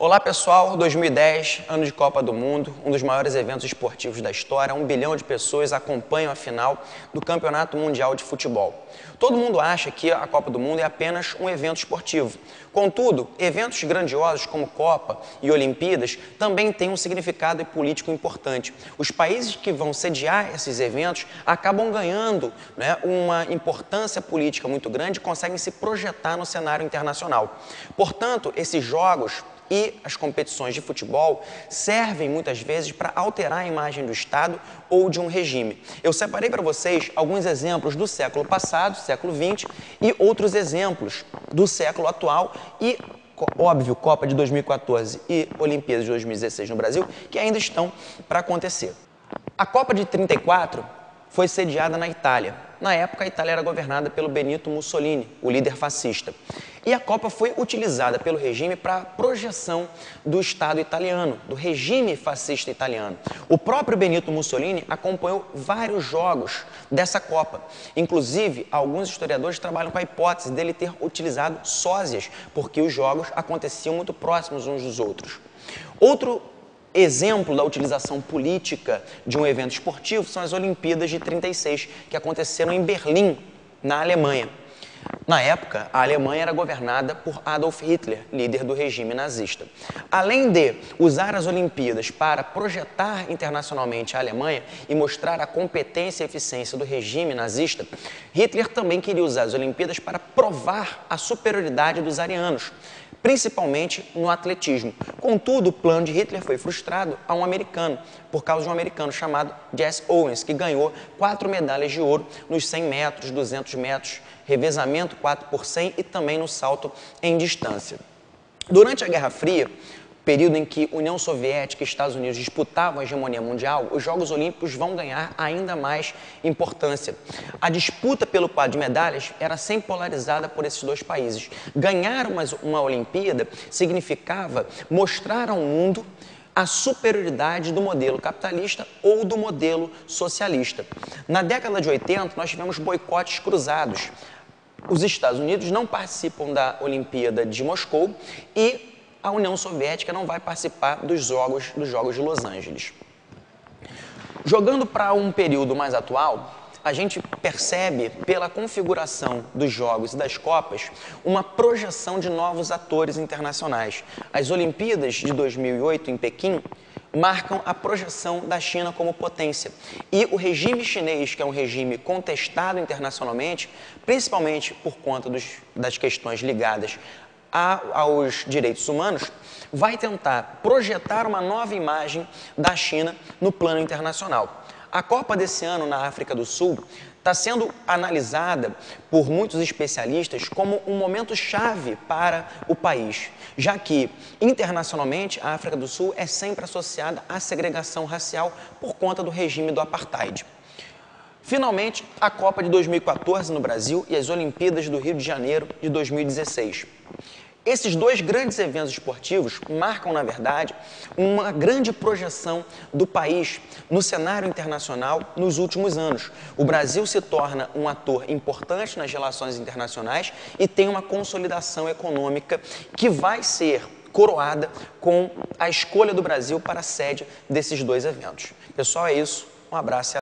Olá pessoal, 2010, ano de Copa do Mundo, um dos maiores eventos esportivos da história. 1 bilhão de pessoas acompanham a final do Campeonato Mundial de Futebol. Todo mundo acha que a Copa do Mundo é apenas um evento esportivo. Contudo, eventos grandiosos como Copa e Olimpíadas também têm um significado político importante. Os países que vão sediar esses eventos acabam ganhando, uma importância política muito grande e conseguem se projetar no cenário internacional. Portanto, esses jogos e as competições de futebol servem muitas vezes para alterar a imagem do Estado ou de um regime. Eu separei para vocês alguns exemplos do século passado, século XX, e outros exemplos do século atual e, óbvio, Copa de 2014 e Olimpíadas de 2016 no Brasil, que ainda estão para acontecer. A Copa de 34 foi sediada na Itália. Na época, a Itália era governada pelo Benito Mussolini, o líder fascista. E a Copa foi utilizada pelo regime para a projeção do Estado italiano, do regime fascista italiano. O próprio Benito Mussolini acompanhou vários jogos dessa Copa. Inclusive, alguns historiadores trabalham com a hipótese dele ter utilizado sósias, porque os jogos aconteciam muito próximos uns dos outros. Outro exemplo da utilização política de um evento esportivo são as Olimpíadas de 36, que aconteceram em Berlim, na Alemanha. Na época, a Alemanha era governada por Adolf Hitler, líder do regime nazista. Além de usar as Olimpíadas para projetar internacionalmente a Alemanha e mostrar a competência e eficiência do regime nazista, Hitler também queria usar as Olimpíadas para provar a superioridade dos arianos, principalmente no atletismo. Contudo, o plano de Hitler foi frustrado a um americano, por causa de um americano chamado Jesse Owens, que ganhou 4 medalhas de ouro nos 100 metros, 200 metros, revezamento 4x100 e também no salto em distância. Durante a Guerra Fria, período em que União Soviética e Estados Unidos disputavam a hegemonia mundial, os Jogos Olímpicos vão ganhar ainda mais importância. A disputa pelo quadro de medalhas era sempre polarizada por esses dois países. Ganhar uma Olimpíada significava mostrar ao mundo a superioridade do modelo capitalista ou do modelo socialista. Na década de 80, nós tivemos boicotes cruzados. Os Estados Unidos não participam da Olimpíada de Moscou e a União Soviética não vai participar dos Jogos de Los Angeles. Jogando para um período mais atual, a gente percebe, pela configuração dos Jogos e das Copas, uma projeção de novos atores internacionais. As Olimpíadas de 2008 em Pequim marcam a projeção da China como potência. E o regime chinês, que é um regime contestado internacionalmente, principalmente por conta das questões ligadas aos direitos humanos, vai tentar projetar uma nova imagem da China no plano internacional. A Copa desse ano na África do Sul está sendo analisada por muitos especialistas como um momento chave para o país, já que, internacionalmente, a África do Sul é sempre associada à segregação racial por conta do regime do apartheid. Finalmente, a Copa de 2014 no Brasil e as Olimpíadas do Rio de Janeiro de 2016. Esses dois grandes eventos esportivos marcam, na verdade, uma grande projeção do país no cenário internacional nos últimos anos. O Brasil se torna um ator importante nas relações internacionais e tem uma consolidação econômica que vai ser coroada com a escolha do Brasil para a sede desses dois eventos. Pessoal, é isso. Um abraço e